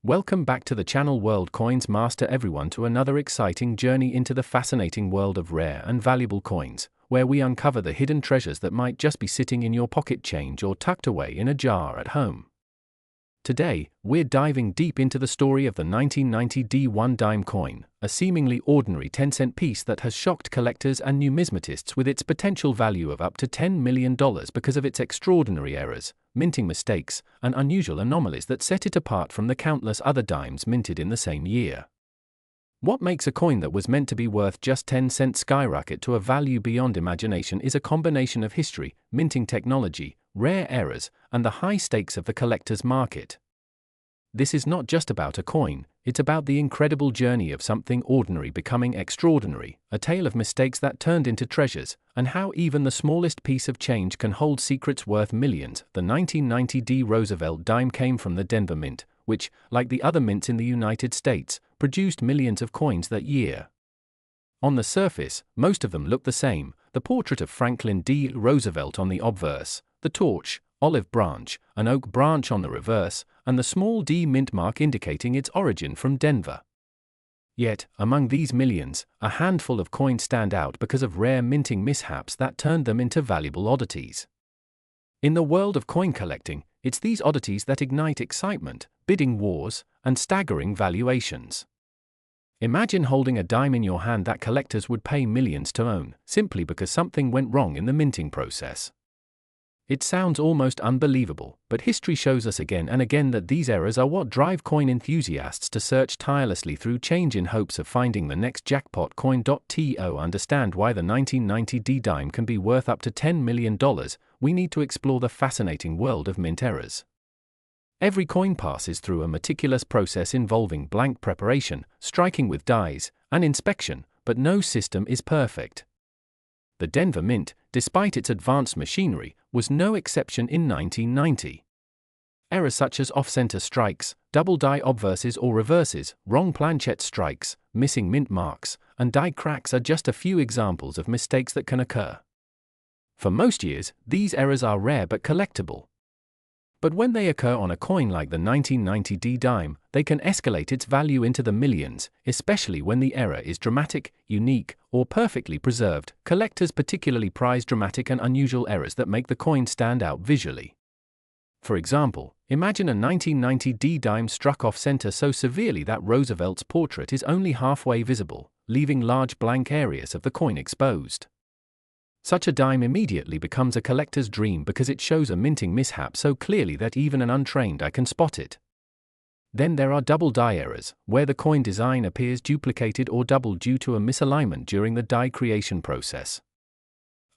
Welcome back to the channel World Coins Master everyone to another exciting journey into the fascinating world of rare and valuable coins, where we uncover the hidden treasures that might just be sitting in your pocket change or tucked away in a jar at home. Today, we're diving deep into the story of the 1990 D1 dime coin, a seemingly ordinary 10-cent piece that has shocked collectors and numismatists with its potential value of up to $10 million because of its extraordinary errors, minting mistakes, and unusual anomalies that set it apart from the countless other dimes minted in the same year. What makes a coin that was meant to be worth just 10 cents skyrocket to a value beyond imagination is a combination of history, minting technology, rare errors, and the high stakes of the collector's market. This is not just about a coin, it's about the incredible journey of something ordinary becoming extraordinary, a tale of mistakes that turned into treasures, and how even the smallest piece of change can hold secrets worth millions. The 1990 D Roosevelt dime came from the Denver Mint, which, like the other mints in the United States, produced millions of coins that year. On the surface, most of them look the same: the portrait of Franklin D. Roosevelt on the obverse, the torch, olive branch, an oak branch on the reverse, and the small D mint mark indicating its origin from Denver. Yet, among these millions, a handful of coins stand out because of rare minting mishaps that turned them into valuable oddities. In the world of coin collecting, it's these oddities that ignite excitement, bidding wars, and staggering valuations. Imagine holding a dime in your hand that collectors would pay millions to own, simply because something went wrong in the minting process. It sounds almost unbelievable, but history shows us again and again that these errors are what drive coin enthusiasts to search tirelessly through change in hopes of finding the next jackpot coin. To understand why the 1990 D dime can be worth up to $10 million, we need to explore the fascinating world of mint errors. Every coin passes through a meticulous process involving blank preparation, striking with dies, and inspection, but no system is perfect. The Denver Mint, despite its advanced machinery, was no exception in 1990. Errors such as off-center strikes, double die obverses or reverses, wrong planchette strikes, missing mint marks, and die cracks are just a few examples of mistakes that can occur. For most years, these errors are rare but collectible. But when they occur on a coin like the 1990 D dime, they can escalate its value into the millions, especially when the error is dramatic, unique, or perfectly preserved. Collectors particularly prize dramatic and unusual errors that make the coin stand out visually. For example, imagine a 1990 D dime struck off-center so severely that Roosevelt's portrait is only halfway visible, leaving large blank areas of the coin exposed. Such a dime immediately becomes a collector's dream because it shows a minting mishap so clearly that even an untrained eye can spot it. Then there are double die errors, where the coin design appears duplicated or doubled due to a misalignment during the die creation process.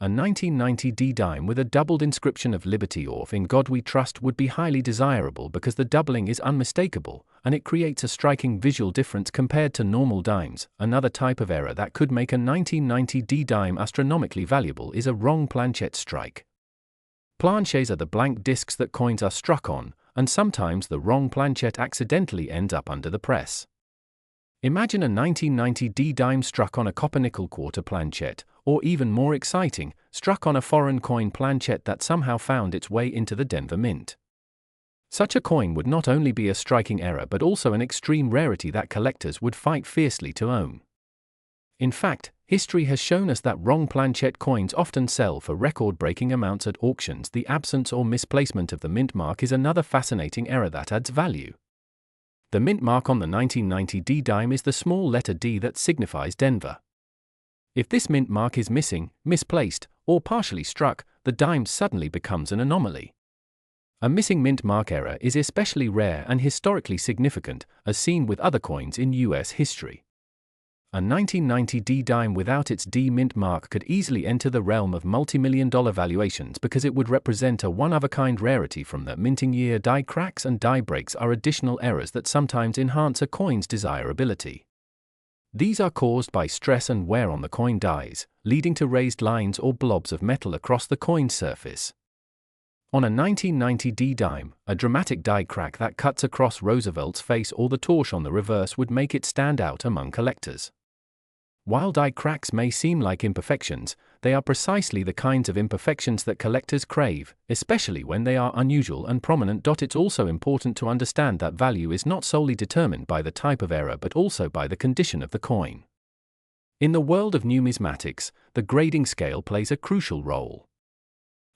A 1990 D dime with a doubled inscription of Liberty or "In God We Trust" would be highly desirable because the doubling is unmistakable, and it creates a striking visual difference compared to normal dimes. Another type of error that could make a 1990 D dime astronomically valuable is a wrong planchette strike. Planchets are the blank discs that coins are struck on, and sometimes the wrong planchette accidentally ends up under the press. Imagine a 1990 D dime struck on a copper-nickel quarter planchette, or even more exciting, struck on a foreign coin planchette that somehow found its way into the Denver Mint. Such a coin would not only be a striking error but also an extreme rarity that collectors would fight fiercely to own. In fact, history has shown us that wrong planchette coins often sell for record-breaking amounts at auctions. The absence or misplacement of the mint mark is another fascinating error that adds value. The mint mark on the 1990 D dime is the small letter D that signifies Denver. If this mint mark is missing, misplaced, or partially struck, the dime suddenly becomes an anomaly. A missing mint mark error is especially rare and historically significant, as seen with other coins in U.S. history. A 1990 D dime without its D mint mark could easily enter the realm of multi-million-dollar valuations because it would represent a one-of-a-kind rarity from the minting year. Die cracks and die breaks are additional errors that sometimes enhance a coin's desirability. These are caused by stress and wear on the coin dies, leading to raised lines or blobs of metal across the coin's surface. On a 1990 D dime, a dramatic die crack that cuts across Roosevelt's face or the torch on the reverse would make it stand out among collectors. While die cracks may seem like imperfections, they are precisely the kinds of imperfections that collectors crave, especially when they are unusual and prominent. It's also important to understand that value is not solely determined by the type of error but also by the condition of the coin. In the world of numismatics, the grading scale plays a crucial role.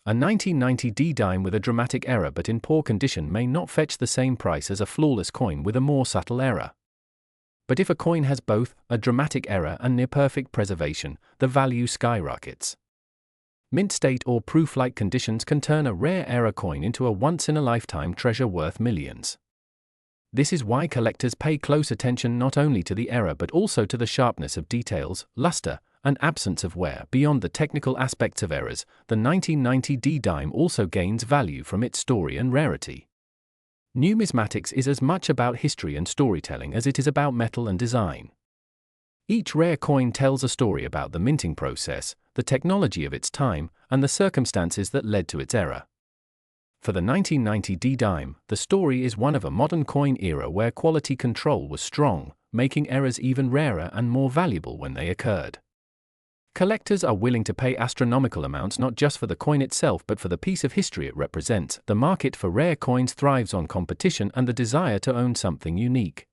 A 1990 D dime with a dramatic error but in poor condition may not fetch the same price as a flawless coin with a more subtle error. But if a coin has both a dramatic error and near-perfect preservation, the value skyrockets. Mint state or proof-like conditions can turn a rare error coin into a once-in-a-lifetime treasure worth millions. This is why collectors pay close attention not only to the error but also to the sharpness of details, luster, and absence of wear. Beyond the technical aspects of errors, the 1990 D dime also gains value from its story and rarity. Numismatics is as much about history and storytelling as it is about metal and design. Each rare coin tells a story about the minting process, the technology of its time, and the circumstances that led to its error. For the 1990 D dime, the story is one of a modern coin era where quality control was strong, making errors even rarer and more valuable when they occurred. Collectors are willing to pay astronomical amounts not just for the coin itself but for the piece of history it represents. The market for rare coins thrives on competition and the desire to own something unique.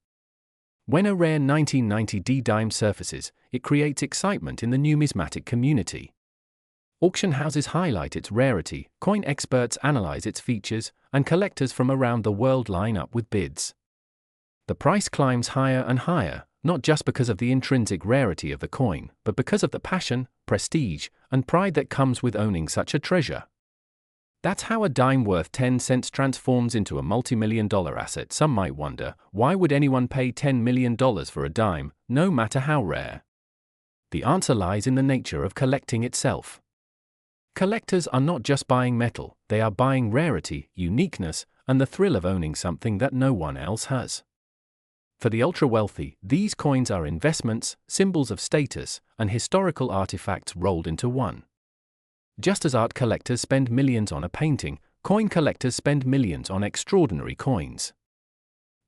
When a rare 1990 D dime surfaces, it creates excitement in the numismatic community. Auction houses highlight its rarity, coin experts analyze its features, and collectors from around the world line up with bids. The price climbs higher and higher, not just because of the intrinsic rarity of the coin, but because of the passion, prestige, and pride that comes with owning such a treasure. That's how a dime worth 10 cents transforms into a multi-million-dollar asset. Some might wonder, why would anyone pay $10 million for a dime, no matter how rare? The answer lies in the nature of collecting itself. Collectors are not just buying metal, they are buying rarity, uniqueness, and the thrill of owning something that no one else has. For the ultra-wealthy, these coins are investments, symbols of status, and historical artifacts rolled into one. Just as art collectors spend millions on a painting, coin collectors spend millions on extraordinary coins.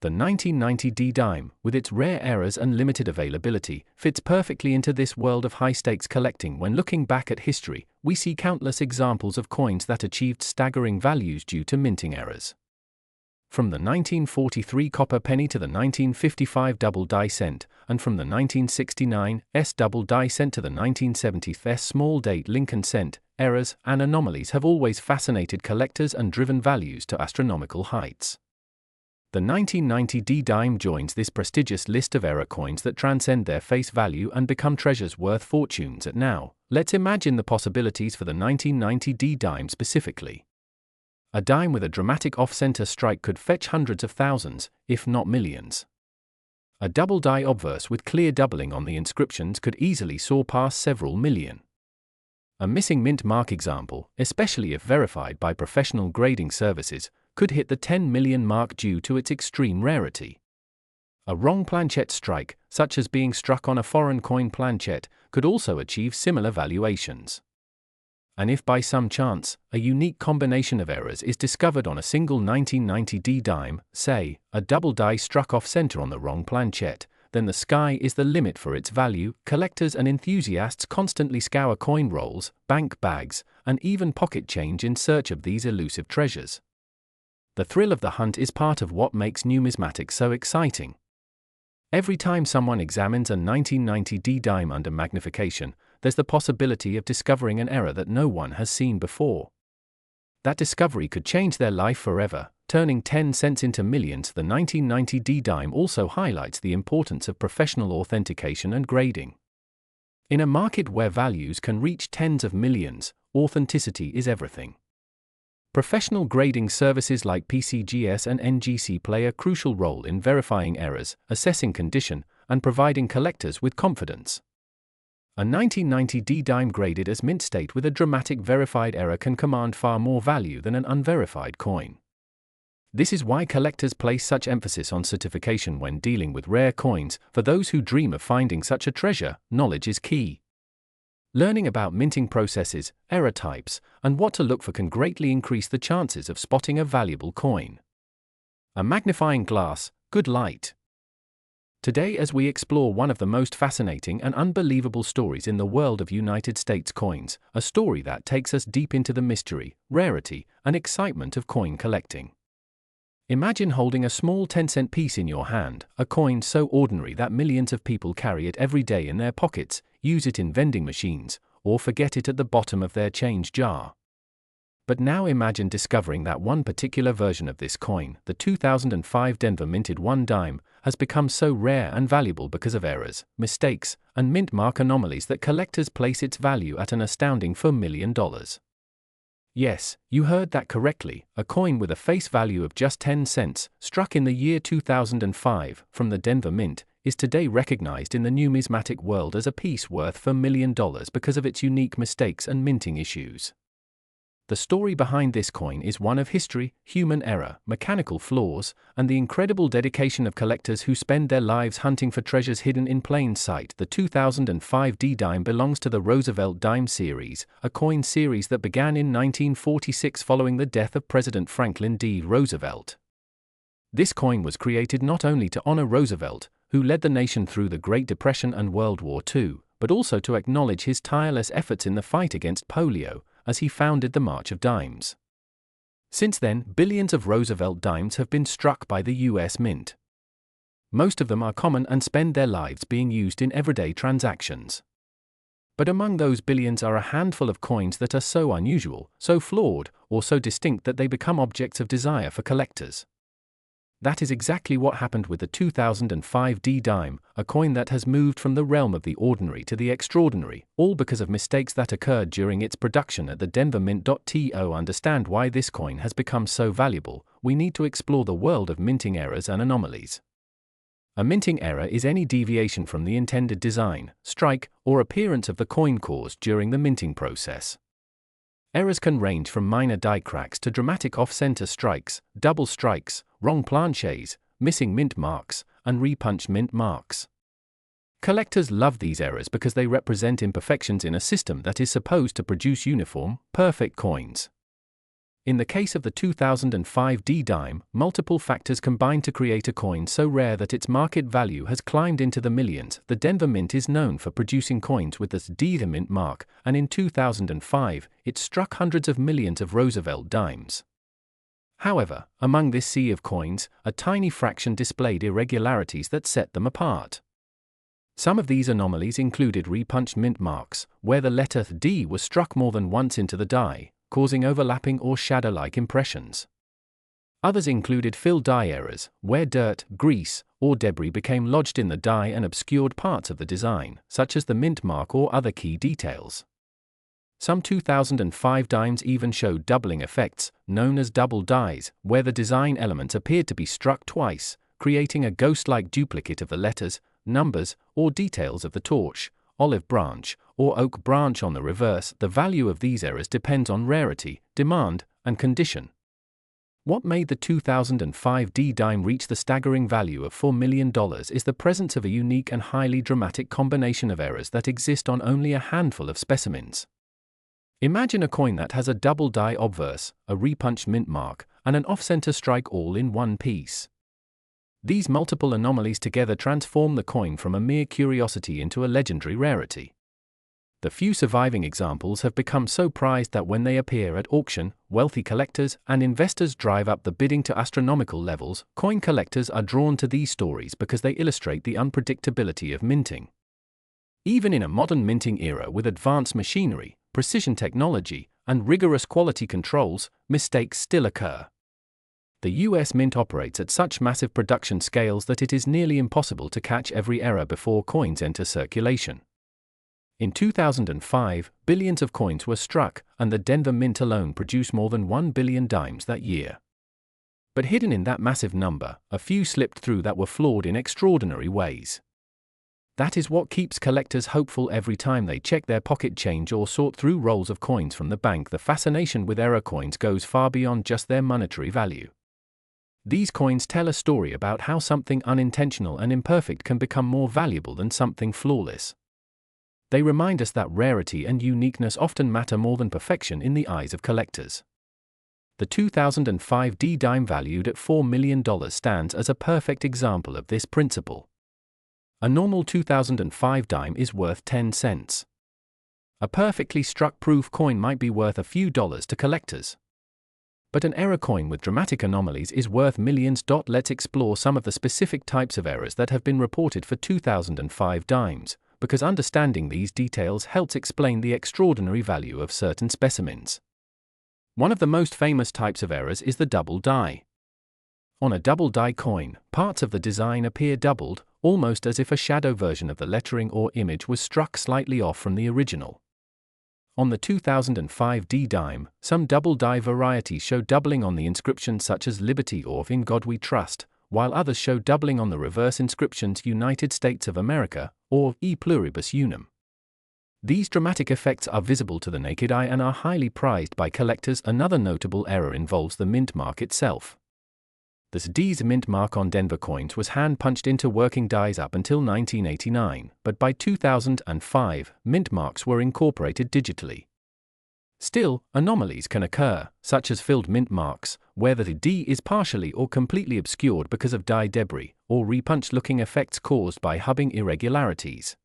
The 1990 D dime, with its rare errors and limited availability, fits perfectly into this world of high-stakes collecting. When looking back at history, we see countless examples of coins that achieved staggering values due to minting errors. From the 1943 copper penny to the 1955 double die cent, and from the 1969 S double die cent to the 1970 S small date Lincoln cent, errors and anomalies have always fascinated collectors and driven values to astronomical heights. The 1990 D dime joins this prestigious list of error coins that transcend their face value and become treasures worth fortunes. Now, let's imagine the possibilities for the 1990 D dime specifically. A dime with a dramatic off-center strike could fetch hundreds of thousands, if not millions. A double die obverse with clear doubling on the inscriptions could easily soar past several million. A missing mint mark example, especially if verified by professional grading services, could hit the 10 million mark due to its extreme rarity. A wrong planchette strike, such as being struck on a foreign coin planchette, could also achieve similar valuations. And if by some chance, a unique combination of errors is discovered on a single 1990 D dime, say, a double die struck off-center on the wrong planchette, then the sky is the limit for its value. Collectors and enthusiasts constantly scour coin rolls, bank bags, and even pocket change in search of these elusive treasures. The thrill of the hunt is part of what makes numismatics so exciting. Every time someone examines a 1990 D dime under magnification, there's the possibility of discovering an error that no one has seen before. That discovery could change their life forever, turning 10 cents into millions. The 1990 D dime also highlights the importance of professional authentication and grading. In a market where values can reach tens of millions, authenticity is everything. Professional grading services like PCGS and NGC play a crucial role in verifying errors, assessing condition, and providing collectors with confidence. A 1990 D dime graded as mint state with a dramatic verified error can command far more value than an unverified coin. This is why collectors place such emphasis on certification when dealing with rare coins. For those who dream of finding such a treasure, knowledge is key. Learning about minting processes, error types, and what to look for can greatly increase the chances of spotting a valuable coin. A magnifying glass, good light. Today, as we explore one of the most fascinating and unbelievable stories in the world of United States coins, a story that takes us deep into the mystery, rarity, and excitement of coin collecting. Imagine holding a small 10-cent piece in your hand, a coin so ordinary that millions of people carry it every day in their pockets, use it in vending machines, or forget it at the bottom of their change jar. But now imagine discovering that one particular version of this coin, the 2005 Denver minted 1 dime, has become so rare and valuable because of errors, mistakes, and mint mark anomalies that collectors place its value at an astounding $4 million. Yes, you heard that correctly, a coin with a face value of just 10 cents, struck in the year 2005 from the Denver Mint, is today recognized in the numismatic world as a piece worth $4 million because of its unique mistakes and minting issues. The story behind this coin is one of history, human error, mechanical flaws, and the incredible dedication of collectors who spend their lives hunting for treasures hidden in plain sight. The 2005 D-dime belongs to the Roosevelt dime series, a coin series that began in 1946 following the death of President Franklin D. Roosevelt. This coin was created not only to honor Roosevelt, who led the nation through the Great Depression and World War II, but also to acknowledge his tireless efforts in the fight against polio, as he founded the March of Dimes. Since then, billions of Roosevelt dimes have been struck by the U.S. Mint. Most of them are common and spend their lives being used in everyday transactions. But among those billions are a handful of coins that are so unusual, so flawed, or so distinct that they become objects of desire for collectors. That is exactly what happened with the 2005 D-dime, a coin that has moved from the realm of the ordinary to the extraordinary, all because of mistakes that occurred during its production at the Denver Mint. To understand why this coin has become so valuable, we need to explore the world of minting errors and anomalies. A minting error is any deviation from the intended design, strike, or appearance of the coin caused during the minting process. Errors can range from minor die cracks to dramatic off-center strikes, double strikes, wrong planchets, missing mint marks, and repunched mint marks. Collectors love these errors because they represent imperfections in a system that is supposed to produce uniform, perfect coins. In the case of the 2005 D-dime, multiple factors combine to create a coin so rare that its market value has climbed into the millions. The Denver Mint is known for producing coins with this D, the mint mark, and in 2005, it struck hundreds of millions of Roosevelt dimes. However, among this sea of coins, a tiny fraction displayed irregularities that set them apart. Some of these anomalies included repunched mint marks, where the letter D was struck more than once into the die, causing overlapping or shadow-like impressions. Others included fill die errors, where dirt, grease, or debris became lodged in the die and obscured parts of the design, such as the mint mark or other key details. Some 2005 dimes even showed doubling effects, known as double dies, where the design elements appeared to be struck twice, creating a ghost-like duplicate of the letters, numbers, or details of the torch, olive branch, or oak branch on the reverse. The value of these errors depends on rarity, demand, and condition. What made the 2005 D-dime reach the staggering value of $4 million is the presence of a unique and highly dramatic combination of errors that exist on only a handful of specimens. Imagine a coin that has a double die obverse, a repunched mint mark, and an off-center strike all in one piece. These multiple anomalies together transform the coin from a mere curiosity into a legendary rarity. The few surviving examples have become so prized that when they appear at auction, wealthy collectors and investors drive up the bidding to astronomical levels. Coin collectors are drawn to these stories because they illustrate the unpredictability of minting. Even in a modern minting era with advanced machinery, precision technology, and rigorous quality controls, mistakes still occur. The U.S. Mint operates at such massive production scales that it is nearly impossible to catch every error before coins enter circulation. In 2005, billions of coins were struck, and the Denver Mint alone produced more than 1 billion dimes that year. But hidden in that massive number, a few slipped through that were flawed in extraordinary ways. That is what keeps collectors hopeful every time they check their pocket change or sort through rolls of coins from the bank. The fascination with error coins goes far beyond just their monetary value. These coins tell a story about how something unintentional and imperfect can become more valuable than something flawless. They remind us that rarity and uniqueness often matter more than perfection in the eyes of collectors. The 2005 D-dime valued at $4 million stands as a perfect example of this principle. A normal 2005 dime is worth 10 cents. A perfectly struck proof coin might be worth a few dollars to collectors. But an error coin with dramatic anomalies is worth millions. Let's explore some of the specific types of errors that have been reported for 2005 dimes, because understanding these details helps explain the extraordinary value of certain specimens. One of the most famous types of errors is the double die. On a double die coin, parts of the design appear doubled, almost as if a shadow version of the lettering or image was struck slightly off from the original. On the 2005 D dime, some double die varieties show doubling on the inscription such as Liberty or In God We Trust, while others show doubling on the reverse inscriptions United States of America or E Pluribus Unum. These dramatic effects are visible to the naked eye and are highly prized by collectors. Another notable error involves the mint mark itself. The D's mint mark on Denver coins was hand-punched into working dies up until 1989, but by 2005, mint marks were incorporated digitally. Still, anomalies can occur, such as filled mint marks, where the D is partially or completely obscured because of die debris, or repunched-looking effects caused by hubbing irregularities.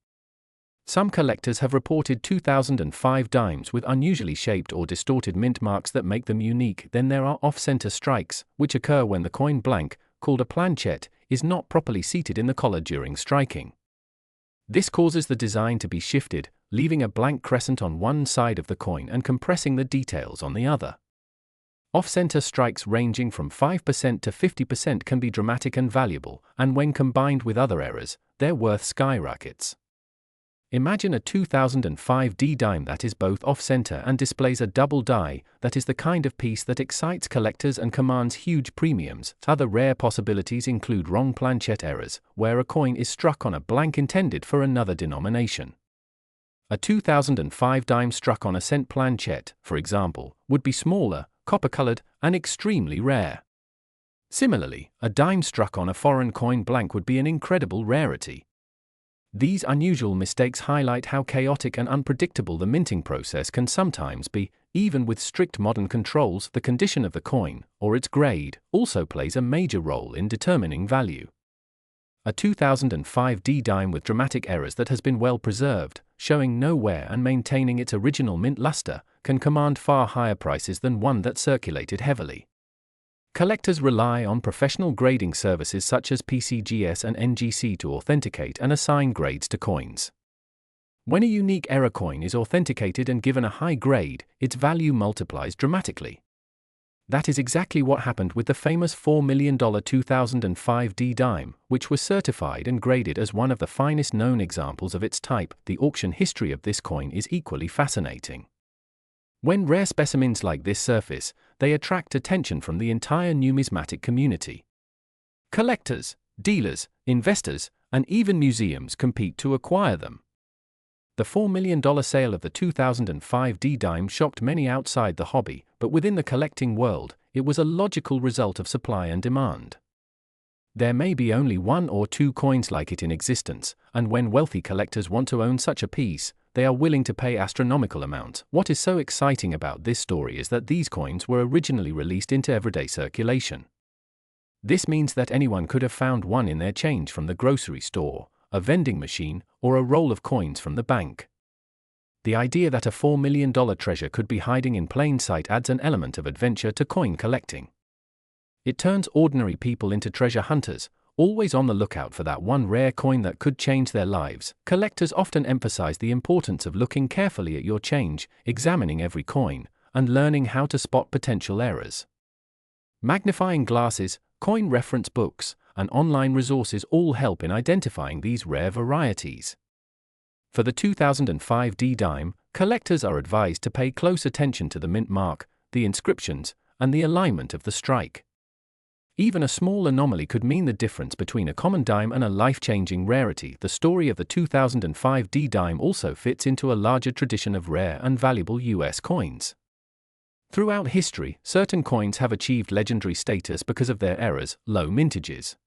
Some collectors have reported 2005 dimes with unusually shaped or distorted mint marks that make them unique. Then there are off-center strikes, which occur when the coin blank, called a planchette, is not properly seated in the collar during striking. This causes the design to be shifted, leaving a blank crescent on one side of the coin and compressing the details on the other. Off-center strikes ranging from 5% to 50% can be dramatic and valuable, and when combined with other errors, their worth skyrockets. Imagine a 2005 D dime that is both off-center and displays a double die. That is the kind of piece that excites collectors and commands huge premiums. Other rare possibilities include wrong planchette errors, where a coin is struck on a blank intended for another denomination. A 2005 dime struck on a cent planchette, for example, would be smaller, copper-colored, and extremely rare. Similarly, a dime struck on a foreign coin blank would be an incredible rarity. These unusual mistakes highlight how chaotic and unpredictable the minting process can sometimes be. Even with strict modern controls, the condition of the coin, or its grade, also plays a major role in determining value. A 2005 D dime with dramatic errors that has been well preserved, showing no wear and maintaining its original mint luster, can command far higher prices than one that circulated heavily. Collectors rely on professional grading services such as PCGS and NGC to authenticate and assign grades to coins. When a unique error coin is authenticated and given a high grade, its value multiplies dramatically. That is exactly what happened with the famous $4 million 2005 D dime, which was certified and graded as one of the finest known examples of its type. The auction history of this coin is equally fascinating. When rare specimens like this surface, they attract attention from the entire numismatic community. Collectors, dealers, investors, and even museums compete to acquire them. The $4 million sale of the 2005 D dime shocked many outside the hobby, but within the collecting world, it was a logical result of supply and demand. There may be only one or two coins like it in existence, and when wealthy collectors want to own such a piece, they are willing to pay astronomical amounts. What is so exciting about this story is that these coins were originally released into everyday circulation. This means that anyone could have found one in their change from the grocery store, a vending machine, or a roll of coins from the bank. The idea that a $4 million treasure could be hiding in plain sight adds an element of adventure to coin collecting. It turns ordinary people into treasure hunters, always on the lookout for that one rare coin that could change their lives. Collectors often emphasize the importance of looking carefully at your change, examining every coin, and learning how to spot potential errors. Magnifying glasses, coin reference books, and online resources all help in identifying these rare varieties. For the 2005 D dime, collectors are advised to pay close attention to the mint mark, the inscriptions, and the alignment of the strike. Even a small anomaly could mean the difference between a common dime and a life-changing rarity. The story of the 2005 D dime also fits into a larger tradition of rare and valuable U.S. coins. Throughout history, certain coins have achieved legendary status because of their errors, low mintages.